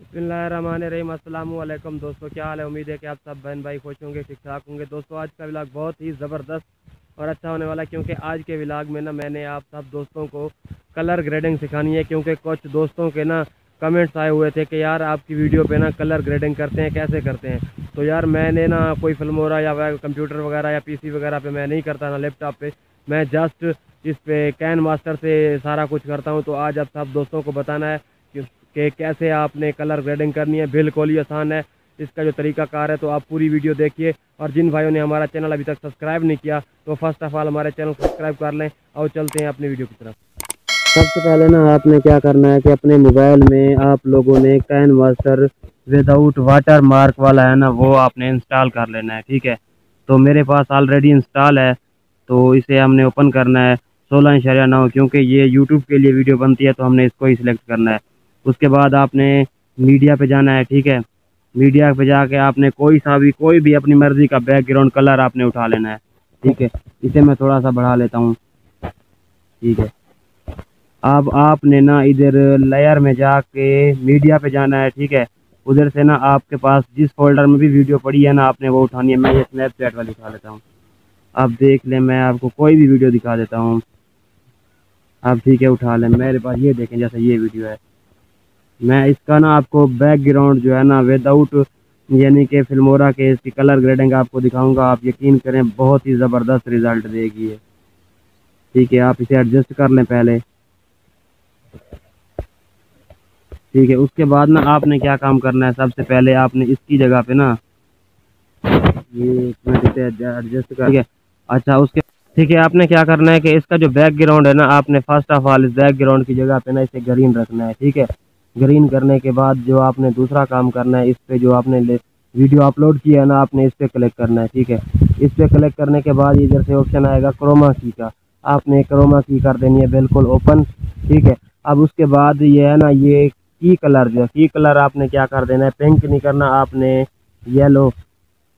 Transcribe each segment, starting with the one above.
बिस्मिल्लाहिर्रहमानिर्रहीम। अस्सलाम वालेकुम दोस्तों, क्या हाल है। उम्मीद है कि आप सब बहन भाई खुश होंगे, ठीक ठाक होंगे। दोस्तों आज का व्लॉग बहुत ही ज़बरदस्त और अच्छा होने वाला है, क्योंकि आज के व्लॉग में ना मैंने आप सब दोस्तों को कलर ग्रेडिंग सिखानी है। क्योंकि कुछ दोस्तों के ना कमेंट्स आए हुए थे कि यार आपकी वीडियो पे ना कलर ग्रेडिंग करते हैं, कैसे करते हैं। तो यार मैंने ना कोई फिल्मोरा या कंप्यूटर वगैरह या पीसी वगैरह पे मैं नहीं करता, ना लैपटॉप पे। मैं जस्ट इस पे कैन मास्टर से सारा कुछ करता हूँ। तो आज आप सब दोस्तों को बताना है कि कैसे आपने कलर ग्रेडिंग करनी है। बिल्कुल ही आसान है इसका जो तरीकाकार है। तो आप पूरी वीडियो देखिए, और जिन भाइयों ने हमारा चैनल अभी तक सब्सक्राइब नहीं किया तो फर्स्ट ऑफ ऑल हमारे चैनल को सब्सक्राइब कर लें। और चलते हैं अपनी वीडियो की तरफ। सबसे पहले ना आपने क्या करना है कि अपने मोबाइल में आप लोगों ने can master without water mark वाला है ना, वो आपने इंस्टॉल कर लेना है, ठीक है। तो मेरे पास ऑलरेडी इंस्टॉल है, तो इसे हमने ओपन करना है 16:9, क्योंकि ये यूट्यूब के लिए वीडियो बनती है तो हमने इसको ही सिलेक्ट करना है। उसके बाद आपने मीडिया पे जाना है, ठीक है। मीडिया पे जाके आपने कोई भी अपनी मर्जी का बैकग्राउंड कलर आपने उठा लेना है, ठीक है। इसे मैं थोड़ा सा बढ़ा लेता हूँ, ठीक है। अब आपने ना इधर लेयर में जाके मीडिया पे जाना है, ठीक है। उधर से ना आपके पास जिस फोल्डर में भी वीडियो पड़ी है ना, आपने वो उठानी है। मैं ये स्नैपचैट वाली उठा लेता हूँ। अब देख लें, मैं आपको कोई भी वीडियो दिखा देता हूँ। अब ठीक है, उठा लें। मेरे पास ये देखें, जैसे ये वीडियो है। मैं इसका ना आपको बैकग्राउंड जो है ना विदाउट यानी कि फिल्मोरा के इसकी कलर ग्रेडिंग आपको दिखाऊंगा। आप यकीन करें, बहुत ही ज़बरदस्त रिजल्ट देगी ये, ठीक है। आप इसे एडजस्ट कर लें पहले, ठीक है। उसके बाद ना आपने क्या काम करना है, सबसे पहले आपने इसकी जगह पे ना ये एक मिनट इसे एडजस्ट कर, ठीक है। अच्छा, उसके ठीक है, आपने क्या करना है कि इसका जो बैकग्राउंड है ना, आपने फर्स्ट ऑफ ऑल इस बैकग्राउंड की जगह पे ना इसे ग्रीन रखना है, ठीक है। ग्रीन करने के बाद जो आपने दूसरा काम करना है, इस पे जो आपने वीडियो अपलोड किया है ना, आपने इस पे क्लिक करना है, ठीक है। इस पे क्लिक करने के बाद इधर से ऑप्शन आएगा क्रोमा की का, आपने क्रोमा की कर देनी है बिल्कुल ओपन, ठीक है। अब उसके बाद ये है ना, ये की कलर जो है, की कलर आपने क्या कर देना है, पिंक नहीं करना आपने, येलो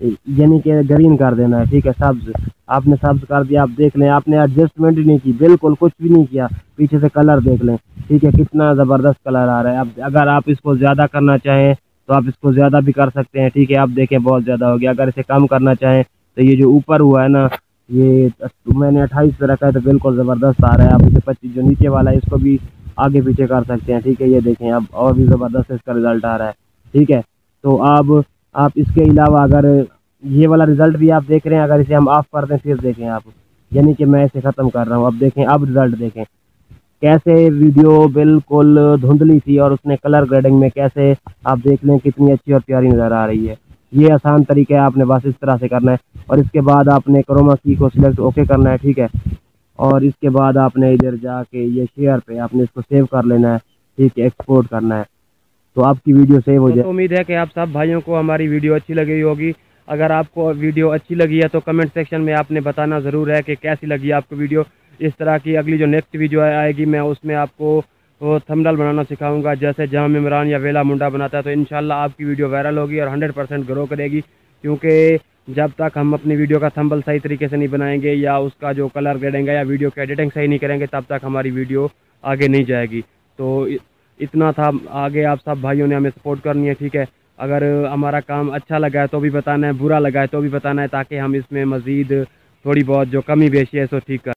यानी कि ग्रीन कर देना है, ठीक है। सब्ज आपने सब्ज कर दिया। आप देख लें, आपने एडजस्टमेंट ही नहीं की, बिल्कुल कुछ भी नहीं किया। पीछे से कलर देख लें, ठीक है, कितना ज़बरदस्त कलर आ रहा है। अब अगर आप इसको ज़्यादा करना चाहें तो आप इसको ज़्यादा भी कर सकते हैं, ठीक है। आप देखें, बहुत ज़्यादा हो गया। अगर इसे कम करना चाहें तो ये जो ऊपर हुआ है ना, ये मैंने 28 पे रखा है, तो बिल्कुल ज़बरदस्त आ रहा है। आप इसे 25 जो नीचे वाला है इसको भी आगे पीछे कर सकते हैं, ठीक है। ये देखें, अब और भी ज़बरदस्त इसका रिज़ल्ट आ रहा है, ठीक है। तो अब आप इसके अलावा अगर ये वाला रिजल्ट भी आप देख रहे हैं, अगर इसे हम ऑफ कर दें फिर देखें आप, यानी कि मैं इसे ख़त्म कर रहा हूँ। अब देखें, अब रिजल्ट देखें कैसे वीडियो बिल्कुल धुंधली थी और उसने कलर ग्रेडिंग में कैसे, आप देख लें कितनी अच्छी और प्यारी नज़र आ रही है। ये आसान तरीका है, आपने बस इस तरह से करना है। और इसके बाद आपने क्रोमा की को सिलेक्ट ओके करना है, ठीक है। और इसके बाद आपने इधर जाके ये शेयर पे आपने इसको सेव कर लेना है, ठीक है, एक्सपोर्ट करना है, तो आपकी वीडियो सेव हो जाए। तो उम्मीद है कि आप सब भाइयों को हमारी वीडियो अच्छी लगी होगी। अगर आपको वीडियो अच्छी लगी है तो कमेंट सेक्शन में आपने बताना ज़रूर है कि कैसी लगी आपको वीडियो। इस तरह की अगली जो नेक्स्ट वीडियो आएगी, मैं उसमें आपको वो थंबनेल बनाना सिखाऊंगा, जैसे जाम इमरान या वेला मुंडा बनाता है। तो इंशाल्लाह आपकी वीडियो वायरल होगी और 100% ग्रो करेगी। क्योंकि जब तक हम अपनी वीडियो का थंबनेल सही तरीके से नहीं बनाएंगे या उसका जो कलर ग्रेडिंग या वीडियो की एडिटिंग सही नहीं करेंगे, तब तक हमारी वीडियो आगे नहीं जाएगी। तो इतना था। आगे आप सब भाइयों ने हमें सपोर्ट करनी है, ठीक है। अगर हमारा काम अच्छा लगा है तो भी बताना है, बुरा लगा है तो भी बताना है, ताकि हम इसमें मज़ीद थोड़ी बहुत जो कमी बेशी है सो ठीक कर